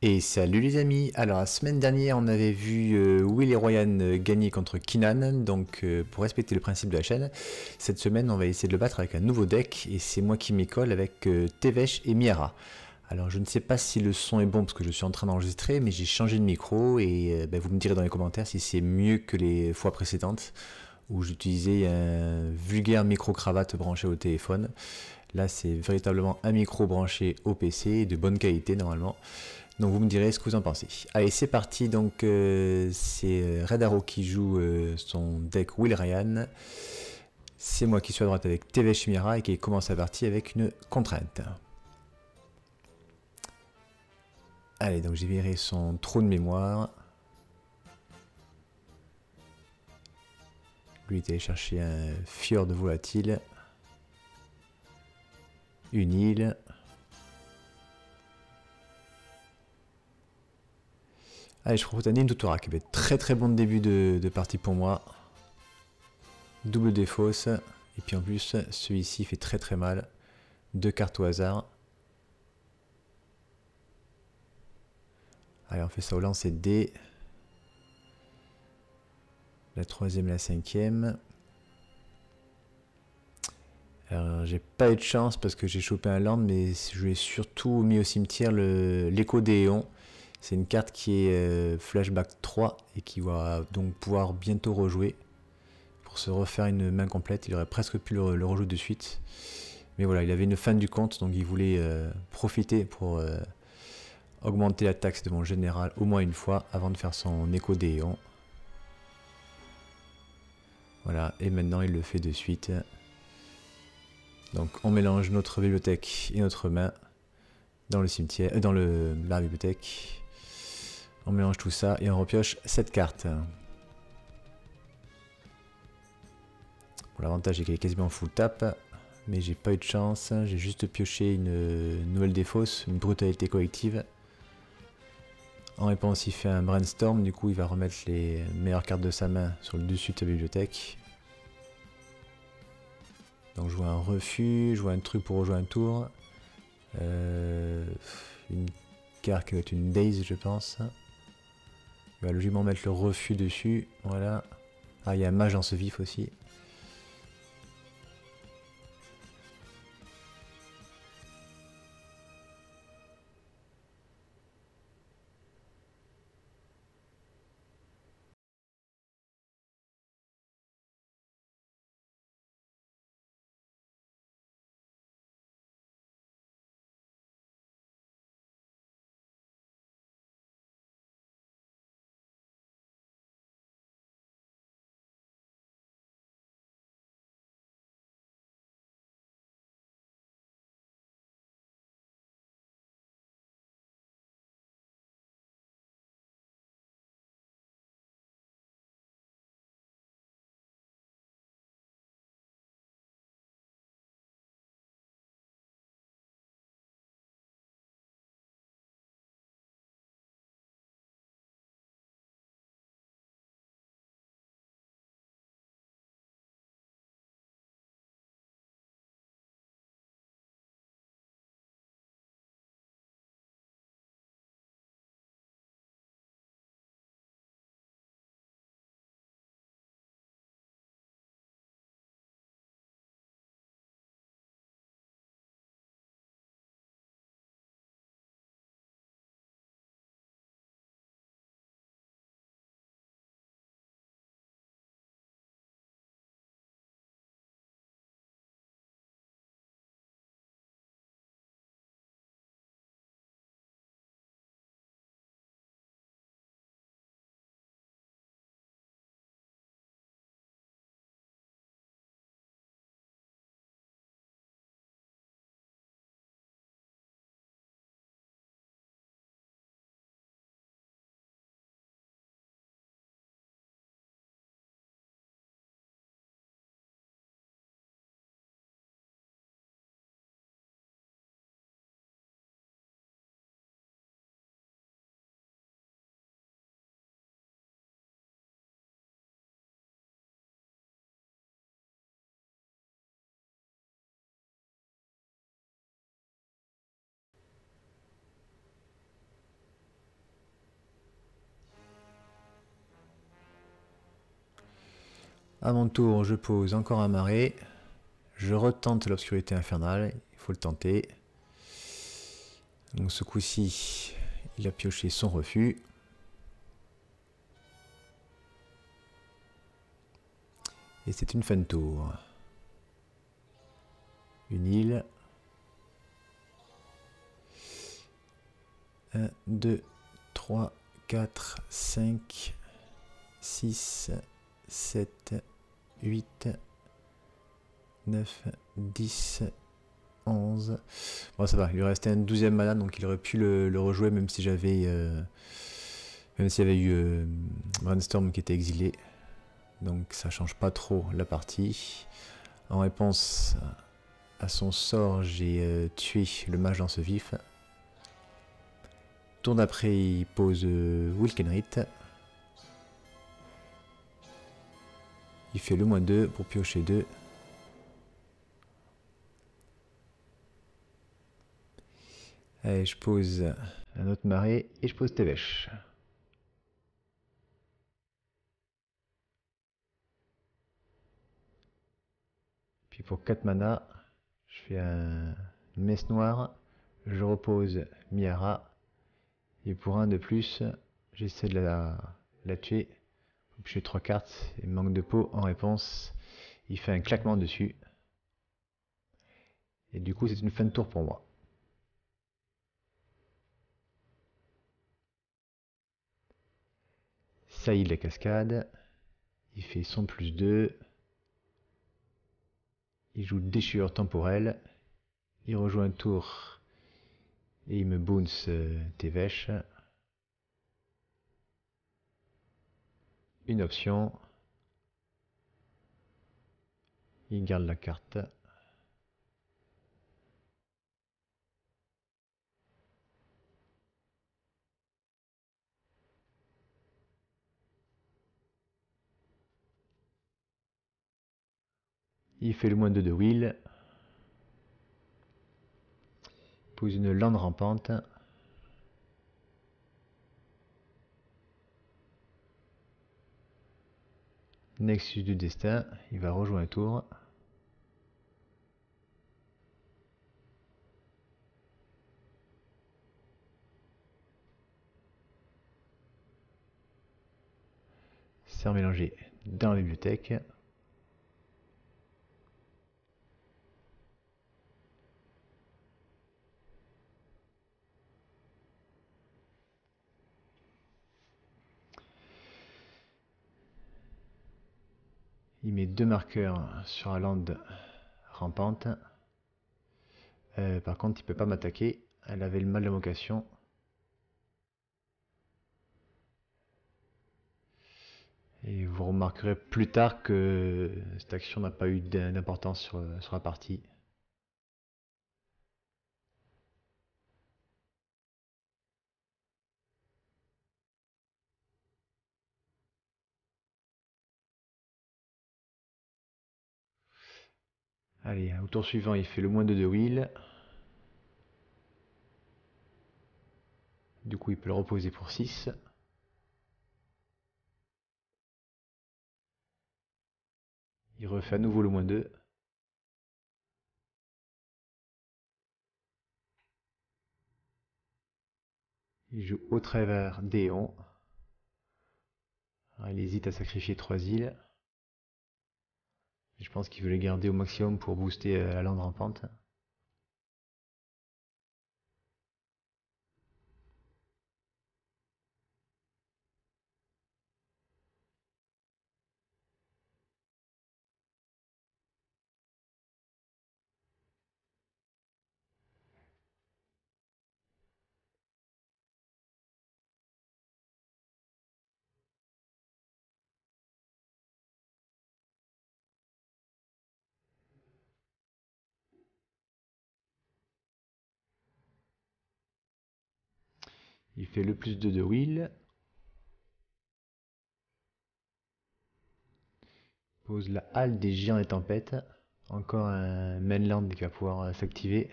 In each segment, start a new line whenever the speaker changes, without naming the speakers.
Et salut les amis, alors la semaine dernière on avait vu Will et Ryan gagner contre Kinan, donc pour respecter le principe de la chaîne, cette semaine on va essayer de le battre avec un nouveau deck, et c'est moi qui m'y colle avec Tevesh et Miara. Alors je ne sais pas si le son est bon parce que je suis en train d'enregistrer, mais j'ai changé de micro et vous me direz dans les commentaires si c'est mieux que les fois précédentes où j'utilisais un vulgaire micro-cravate branché au téléphone. Là c'est véritablement un micro branché au PC de bonne qualité normalement. Donc vous me direz ce que vous en pensez. Allez, c'est parti. Donc c'est Red Arrow qui joue son deck Will Ryan. C'est moi qui suis à droite avec Tevesh Mira et qui commence la partie avec une contrainte. Allez, donc j'ai viré son trou de mémoire. Lui est allé chercher un fjord volatile. Une île. Allez, je propose un Nîmes d'Outorak. Très très bon début de partie pour moi. Double défausse. Et puis en plus, celui-ci fait très très mal. Deux cartes au hasard. Allez, on fait ça au lancer de dés. La troisième, la cinquième. Alors, j'ai pas eu de chance parce que j'ai chopé un land, mais je lui ai surtout mis au cimetière l'écho des éons. C'est une carte qui est flashback 3 et qui va donc pouvoir bientôt rejouer. Pour se refaire une main complète, il aurait presque pu le rejouer de suite. Mais voilà, il avait une fin du compte, donc il voulait profiter pour augmenter la taxe de mon général au moins une fois avant de faire son écho des éons. Voilà, et maintenant il le fait de suite. Donc on mélange notre bibliothèque et notre main dans le cimetière, dans la bibliothèque. On mélange tout ça et on repioche cette carte. Bon, l'avantage est qu'elle est quasiment full tap, mais j'ai pas eu de chance. J'ai juste pioché une nouvelle défausse, une brutalité collective. En réponse, il fait un brainstorm, du coup il va remettre les meilleures cartes de sa main sur le dessus de sa bibliothèque. Donc je vois un refus, je vois un truc pour rejouer un tour. Une carte qui va être une Daze, je pense. Il va logiquement mettre le refus dessus. Voilà. Ah, il y a un mage dans ce vif aussi. À mon tour, je pose encore un marais. Je retente l'obscurité infernale. Il faut le tenter. Donc ce coup-ci, il a pioché son refus. Et c'est une fin de tour. Une île. 1, 2, 3, 4, 5, 6, 7, 8, 9, 10, 11. Bon, ça va, il lui restait un 12e mana, donc il aurait pu le rejouer, même si j'avais. Même s'il y avait eu Brainstorm qui était exilé. Donc ça change pas trop la partie. En réponse à son sort, j'ai tué le mage dans ce vif. Tour d'après, il pose Wilkenrit. Il fait le -2 pour piocher 2. Allez, je pose un autre marais et je pose Tevesh. Puis pour 4 mana, je fais une messe noire. Je repose Miara. Et pour un de plus, j'essaie de la tuer. Je fais 3 cartes et manque de peau. En réponse, il fait un claquement dessus. Et du coup, c'est une fin de tour pour moi. Saïd la cascade. Il fait son +2. Il joue déchirure temporelle. Il rejoint un tour. Et il me bounce Tevesh. Une option. Il garde la carte. Il fait le -2 de Will. Pose une lande rampante. Nexus du destin. Il va rejoindre un tour. Serre mélangé dans la bibliothèque. Il met 2 marqueurs sur la lande rampante. Par contre, il peut pas m'attaquer. Elle avait le mal d'invocation. Et vous remarquerez plus tard que cette action n'a pas eu d'importance sur la partie. Allez, au tour suivant, il fait le -2 de Will. Du coup, il peut le reposer pour 6. Il refait à nouveau le -2. Il joue au travers d'Éon. Il hésite à sacrifier 3 îles. Je pense qu'il veut les garder au maximum pour booster la lande rampante. Il fait le +2 de Will. Pose la halle des géants des tempêtes. Encore un mainland qui va pouvoir s'activer.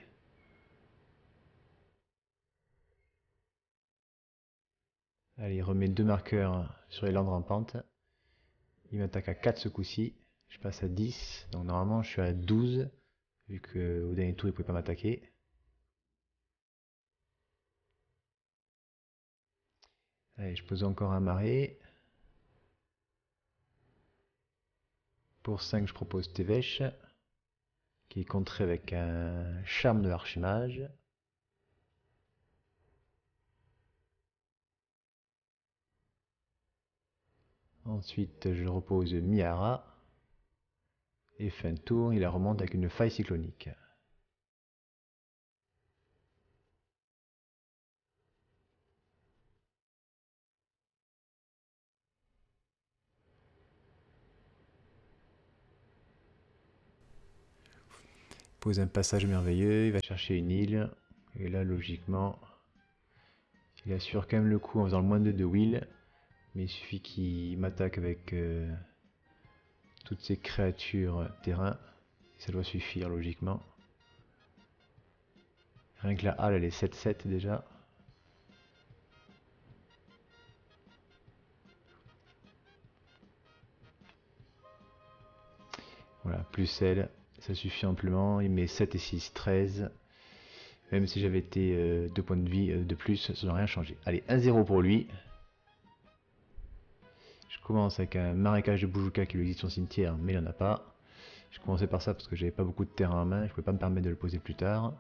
Allez, il remet 2 marqueurs sur les landes rampantes. Il m'attaque à 4 ce coup-ci. Je passe à 10. Donc normalement je suis à 12. Vu qu'au dernier tour il pouvait pas m'attaquer. Allez, je pose encore un marais. Pour 5 je propose Tévèche. Qui est contré avec un charme de l'archimage. Ensuite je repose Miara. Et fin de tour, il la remonte avec une faille cyclonique. Pose un passage merveilleux, il va chercher une île. Et là, logiquement, il assure quand même le coup en faisant le moins 2 de Will. Mais il suffit qu'il m'attaque avec toutes ces créatures terrain. Et ça doit suffire logiquement. Rien que la halle, elle est 7-7 déjà. Voilà, plus elle, ça suffit amplement. Il met 7 et 6, 13. Même si j'avais été 2 points de vie de plus, ça n'a rien changé. Allez, 1-0 pour lui. Je commence avec un marécage de Boujouka qui lui dit son cimetière, mais il n'y en a pas. Je commençais par ça parce que j'avais pas beaucoup de terrain en main, je ne pouvais pas me permettre de le poser plus tard.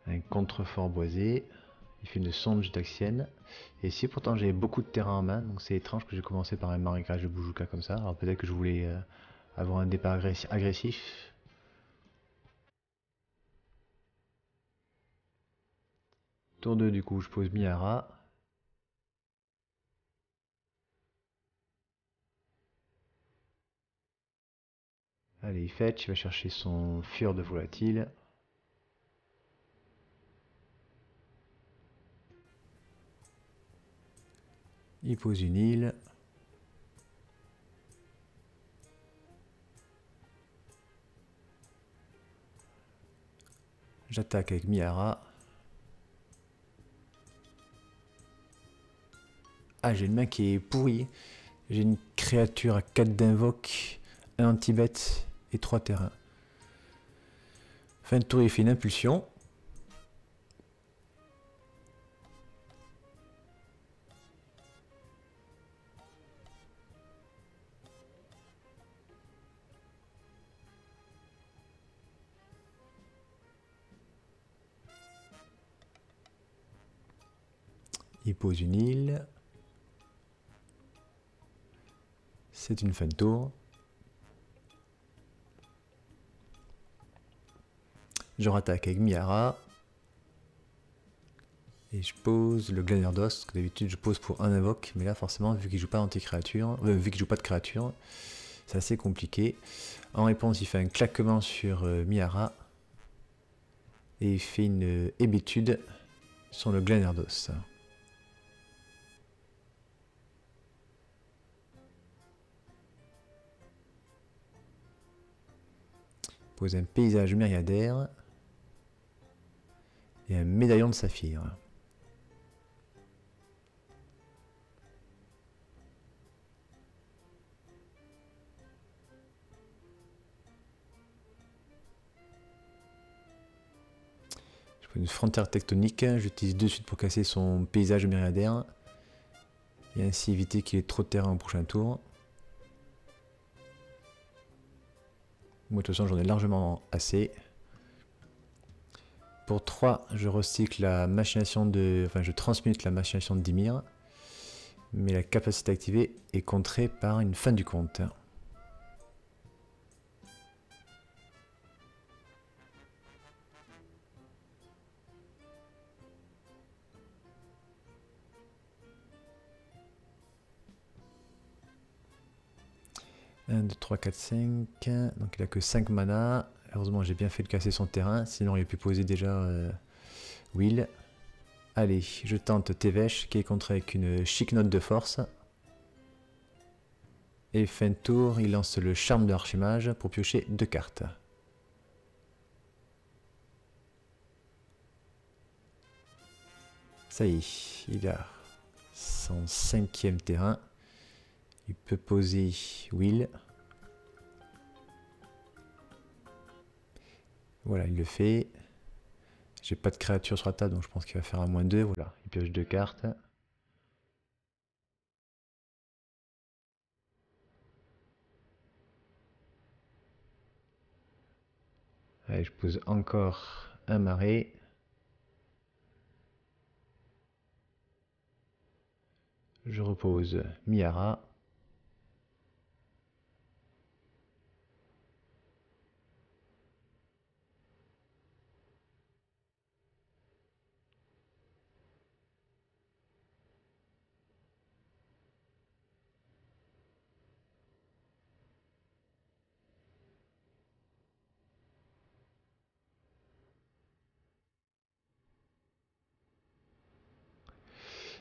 Un contrefort boisé. Il fait une sonde taxienne. Et si pourtant j'avais beaucoup de terrain en main, donc c'est étrange que j'ai commencé par un marécage de Boujouka comme ça. Alors peut-être que je voulais avoir un départ agressif. Tour 2 du coup, je pose Miara. Allez, il fetch, il va chercher son Fjord de volatile. Il pose une île. J'attaque avec Miara. Ah, j'ai une main qui est pourrie. J'ai une créature à 4 d'invoque, 1 anti-bête et 3 terrains. Fin de tour, il fait une impulsion. Il pose une île. C'est une fin de tour. Je rattaque avec Miara. Et je pose le Glanirdos, que d'habitude je pose pour un invoque, mais là forcément vu qu'il joue pas anti-créature, vu qu'il joue pas de créature, c'est assez compliqué. En réponse, il fait un claquement sur Miara. Et il fait une hébétude sur le Glanirdos. Pose un paysage myriadaire et un médaillon de saphir. Je pose une frontière tectonique, j'utilise de suite pour casser son paysage myriadaire et ainsi éviter qu'il ait trop de terrain au prochain tour. Moi de toute façon j'en ai largement assez. Pour 3, je recycle la machination de. Enfin, je transmute la machination de Dimir. Mais la capacité activée est contrée par une fin du compte. Un, 2, 3, 4, 5. Donc il a que 5 mana. Heureusement, j'ai bien fait de casser son terrain. Sinon, il aurait pu poser déjà Will. Allez, je tente Tévèche qui est contré avec une chic note de force. Et fin de tour, il lance le charme de l'archimage pour piocher 2 cartes. Ça y est, il a son 5e terrain. Il peut poser Will. Voilà, il le fait. J'ai pas de créature sur la table, donc je pense qu'il va faire un -2. Voilà, il pioche 2 cartes. Allez, je pose encore un marais. Je repose Miara.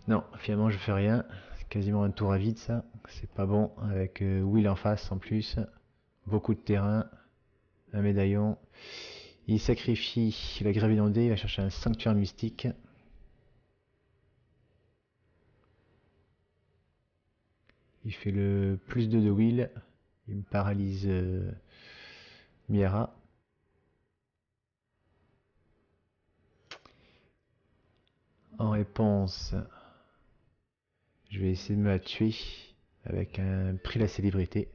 Non, finalement je fais rien. C'est quasiment un tour à vide ça. C'est pas bon avec Will en face en plus. Beaucoup de terrain. Un médaillon. Il sacrifie la grève inondée. Il va chercher un sanctuaire mystique. Il fait le +2 de Will. Il me paralyse Miara. En réponse, je vais essayer de me la tuer avec un prix la célébrité.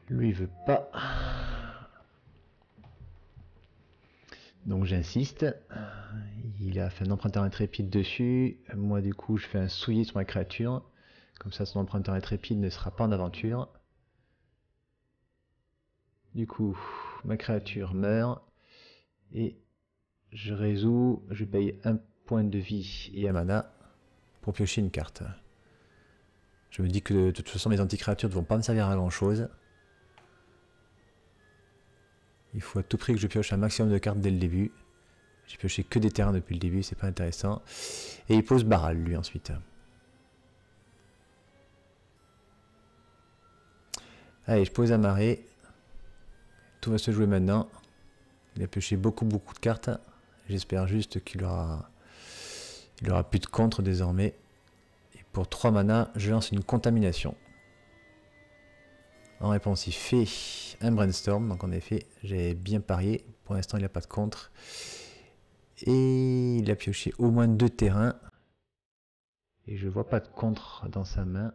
Lui il veut pas. Donc j'insiste. Il a fait un emprunteur intrépide dessus. Moi du coup je fais un souillé sur ma créature. Comme ça son emprunteur intrépide ne sera pas en aventure. Du coup ma créature meurt. Et je résous. Je paye un point de vie et un mana pour piocher une carte. Je me dis que de toute façon mes anti-créatures ne vont pas me servir à grand chose. Il faut à tout prix que je pioche un maximum de cartes dès le début. J'ai pioché que des terrains depuis le début, c'est pas intéressant. Et il pose Baral lui ensuite. Allez, je pose un marais. Tout va se jouer maintenant. Il a pioché beaucoup de cartes. J'espère juste qu'il aura plus de contre désormais. Et pour 3 mana, je lance une contamination. En réponse, il fait un brainstorm. Donc en effet, j'ai bien parié. Pour l'instant, il n'a pas de contre. Et il a pioché au moins 2 terrains. Et je vois pas de contre dans sa main.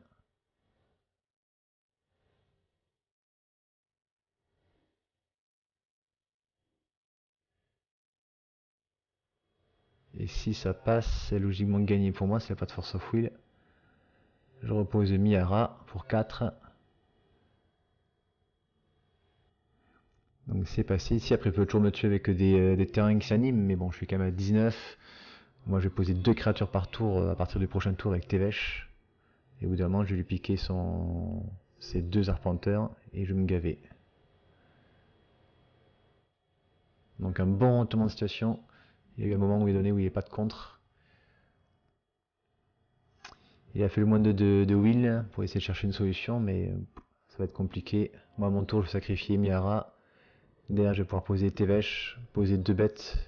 Et si ça passe, c'est logiquement gagné pour moi, s'il n'y a pas de force of will. Je repose Miara pour 4. Donc c'est passé ici. Après, il peut toujours me tuer avec des terrains qui s'animent. Mais bon, je suis quand même à 19. Moi, je vais poser 2 créatures par tour à partir du prochain tour avec Tevesh. Et au bout d'un moment, je vais lui piquer ses 2 arpenteurs et je vais me gaver. Donc un bon retournement de situation. Il y a eu un moment où il est donné où il n'y a pas de contre. Il a fait le moins de Will pour essayer de chercher une solution, mais ça va être compliqué. Moi, à mon tour, je vais sacrifier Miara. Derrière, je vais pouvoir poser Tevesh, poser 2 bêtes.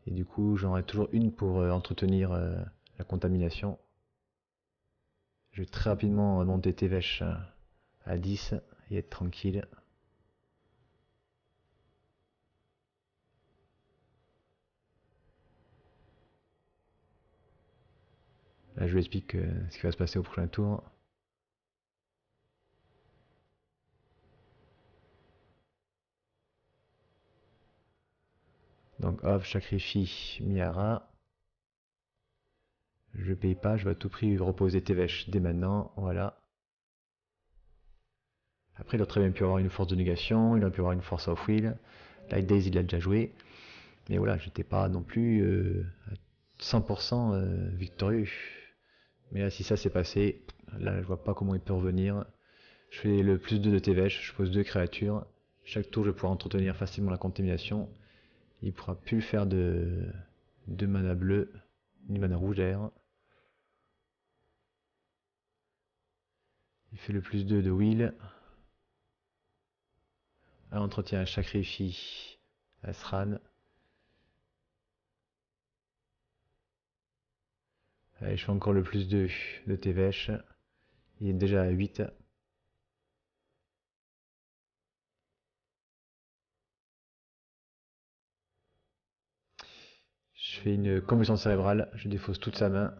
Et du coup, j'en aurai toujours une pour entretenir la contamination. Je vais très rapidement monter Tevesh à 10 et être tranquille. Là, je vous explique ce qui va se passer au prochain tour. Donc hop, je sacrifie Miara. Je paye pas, je vais à tout prix reposer Tevesh dès maintenant. Voilà. Après, il aurait très bien pu avoir une force de négation, il aurait pu avoir une force of will. Light Days, il a déjà joué. Mais voilà, j'étais pas non plus à 100% victorieux. Mais là, si ça s'est passé, là, je vois pas comment il peut revenir. Je fais le +2 de Tevesh, je pose 2 créatures. Chaque tour, je vais pouvoir entretenir facilement la contamination. Il pourra plus faire de mana bleue, ni mana rouge d'ailleurs. Il fait le +2 de Will. Un entretien, sacrifie Asran. Allez, je fais encore le plus 2 de Tevesh. Il est déjà à 8. Je fais une convulsion cérébrale, je défausse toute sa main.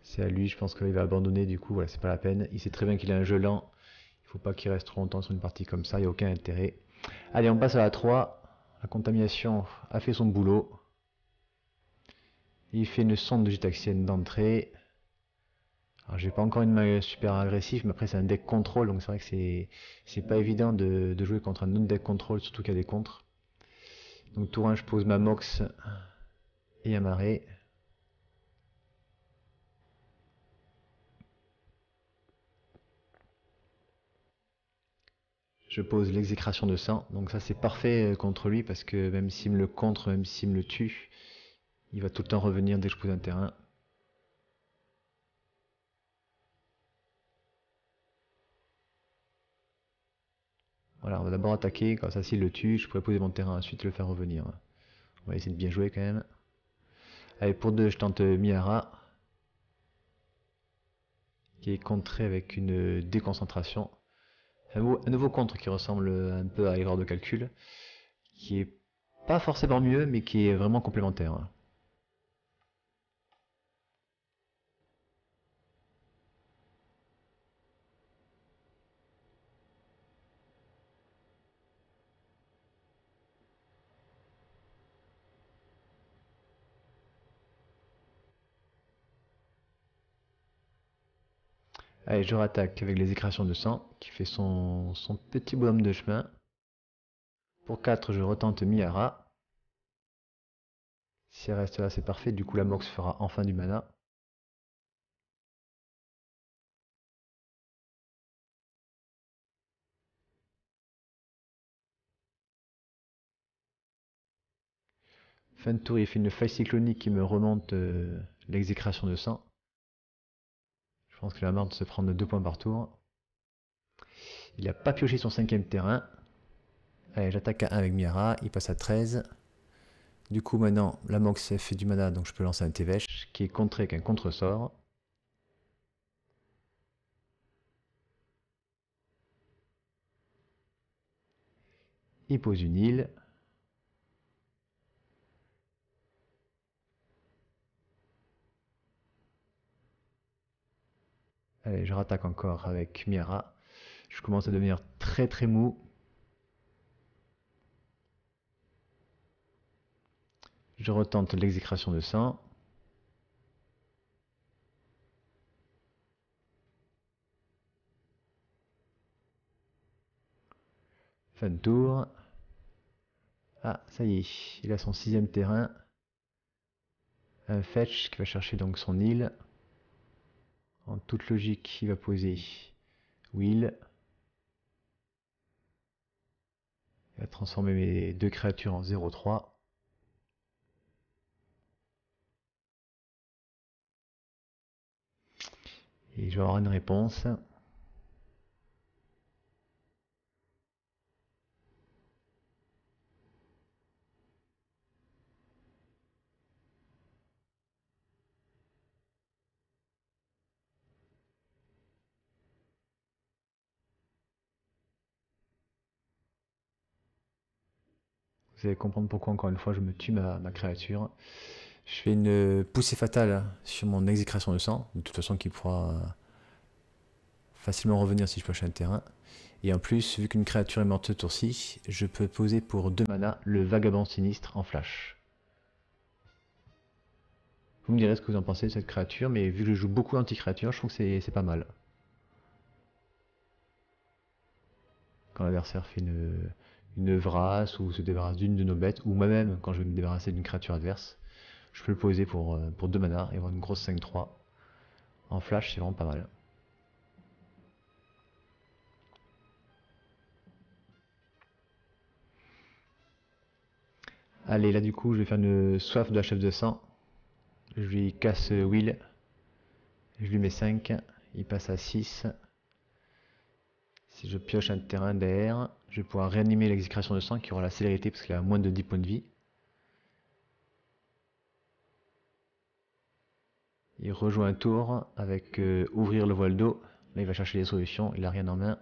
C'est à lui, je pense qu'il va abandonner, du coup, voilà, c'est pas la peine. Il sait très bien qu'il a un jeu lent. Il faut pas qu'il reste trop longtemps sur une partie comme ça, il n'y a aucun intérêt. Allez, on passe à la 3. La contamination a fait son boulot. Il fait une sonde de gitaxienne d'entrée. Alors j'ai pas encore une main super agressive, mais après c'est un deck contrôle, donc c'est vrai que c'est pas évident de jouer contre un autre deck contrôle, surtout qu'il y a des contres. Donc tour 1, je pose ma Mox et un marais. Je pose l'exécration de sang, donc ça c'est parfait contre lui parce que même s'il me le contre, même s'il me le tue, il va tout le temps revenir dès que je pose un terrain. Voilà, on va d'abord attaquer, comme ça s'il le tue, je pourrais poser mon terrain ensuite et le faire revenir. On va essayer de bien jouer quand même. Allez, pour 2, je tente Miara, qui est contré avec une déconcentration. Un nouveau contre qui ressemble un peu à erreur de calcul, qui est pas forcément mieux, mais qui est vraiment complémentaire. Allez, je rattaque avec les écrations de sang, qui fait son petit bonhomme de chemin. Pour 4, je retente Miara. Si elle reste là, c'est parfait. Du coup, la Mox fera enfin du mana. Fin de tour, il fait une faille cyclonique qui me remonte l'exécration de sang. Je pense que la marde se prend 2 points par tour. Il n'a pas pioché son 5ème terrain. Allez, j'attaque à 1 avec Miara. Il passe à 13. Du coup, maintenant, la Mox fait du mana, donc je peux lancer un Tevesh qui est contré avec un contre-sort. Il pose une île. Allez, je rattaque encore avec Miara. Je commence à devenir très très mou. Je retente l'exécration de sang. Fin de tour. Ah, ça y est, il a son 6ème terrain. Un fetch qui va chercher donc son île. En toute logique, il va poser Will. Il va transformer mes 2 créatures en 0-3. Et je vais avoir une réponse. Vous allez comprendre pourquoi encore une fois je me tue ma créature. Je fais une poussée fatale sur mon exécration de sang, de toute façon qui pourra facilement revenir si je pioche un terrain. Et en plus, vu qu'une créature est morte ce tour-ci, je peux poser pour 2 mana le Vagabond Sinistre en flash. Vous me direz ce que vous en pensez de cette créature, mais vu que je joue beaucoup anti-créature, je trouve que c'est pas mal. Quand l'adversaire fait une vrasse ou se débarrasse d'une de nos bêtes, ou moi-même quand je vais me débarrasser d'une créature adverse, je peux le poser pour 2 mana et avoir une grosse 5-3. En flash, c'est vraiment pas mal. Allez, là du coup, je vais faire une soif de la chef de sang. Je lui casse Will. Je lui mets 5. Il passe à 6. Si je pioche un terrain derrière, je vais pouvoir réanimer l'exécration de sang qui aura la célérité parce qu'il a moins de 10 points de vie. Il rejoint un tour avec ouvrir le voile d'eau. Là, il va chercher les solutions. Il a rien en main.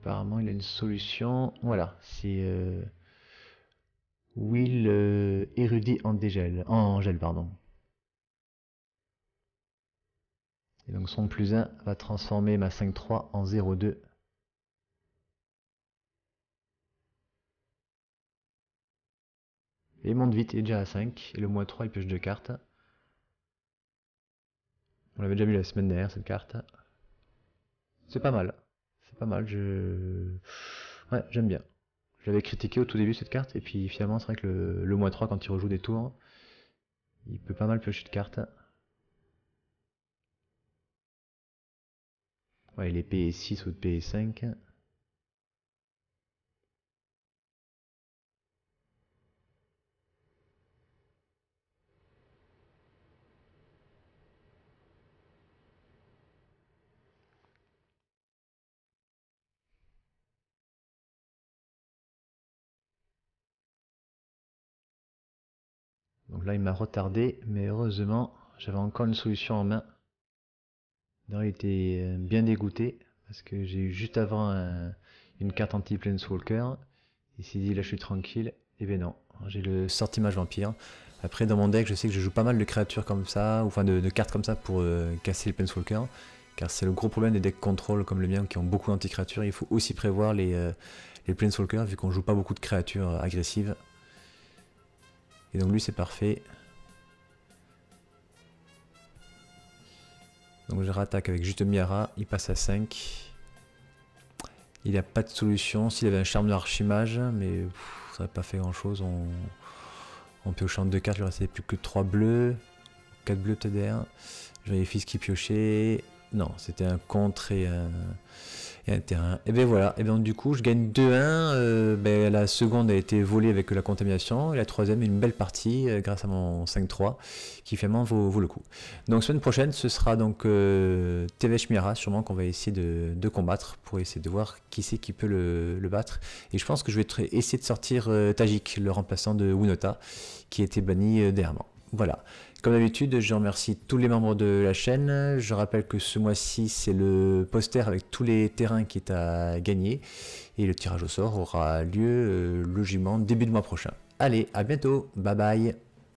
Apparemment, il a une solution. Voilà, c'est Will érudit en dégel, en gel, pardon. Et donc son +1 va transformer ma 5-3 en 0-2. Et il monte vite, il est déjà à 5. Et le -3, il pioche 2 cartes. On l'avait déjà vu la semaine dernière, cette carte. C'est pas mal. C'est pas mal, ouais, j'aime bien. Je l'avais critiqué au tout début cette carte, et puis finalement c'est vrai que le -3 quand il rejoue des tours, il peut pas mal piocher de cartes. Ouais, il est PE6 ou de PE5. Donc là il m'a retardé, mais heureusement j'avais encore une solution en main. D'ailleurs il était bien dégoûté, parce que j'ai eu juste avant une carte anti-planeswalker. Il s'est dit là je suis tranquille, et ben non, j'ai le sortimage vampire. Après dans mon deck je sais que je joue pas mal de créatures comme ça, ou enfin de cartes comme ça pour casser les planeswalkers. Car c'est le gros problème des decks contrôle comme le mien qui ont beaucoup d'anti-créatures. Il faut aussi prévoir les planeswalkers vu qu'on joue pas beaucoup de créatures agressives. Et donc lui c'est parfait. Donc je rattaque avec juste Miara, il passe à 5. Il n'a pas de solution. S'il avait un charme de archimage, mais ça n'aurait pas fait grand chose. En piochant 2 cartes, il ne restait plus que 3 bleus. 4 bleus peut-être derrière. Je vérifie ce qu'il piochait. Non, c'était un contre et un terrain. Et bien voilà, et bien du coup je gagne 2-1, la seconde a été volée avec la contamination, et la troisième une belle partie grâce à mon 5-3 qui finalement vaut le coup. Donc semaine prochaine ce sera donc Tevesh Miara sûrement qu'on va essayer de combattre pour essayer de voir qui c'est qui peut le battre. Et je pense que je vais essayer de sortir Tajik, le remplaçant de Winota, qui était banni dernièrement. Voilà. Comme d'habitude, je remercie tous les membres de la chaîne. Je rappelle que ce mois-ci, c'est le poster avec tous les terrains qui est à gagner. Et le tirage au sort aura lieu logiquement début de mois prochain. Allez, à bientôt. Bye bye.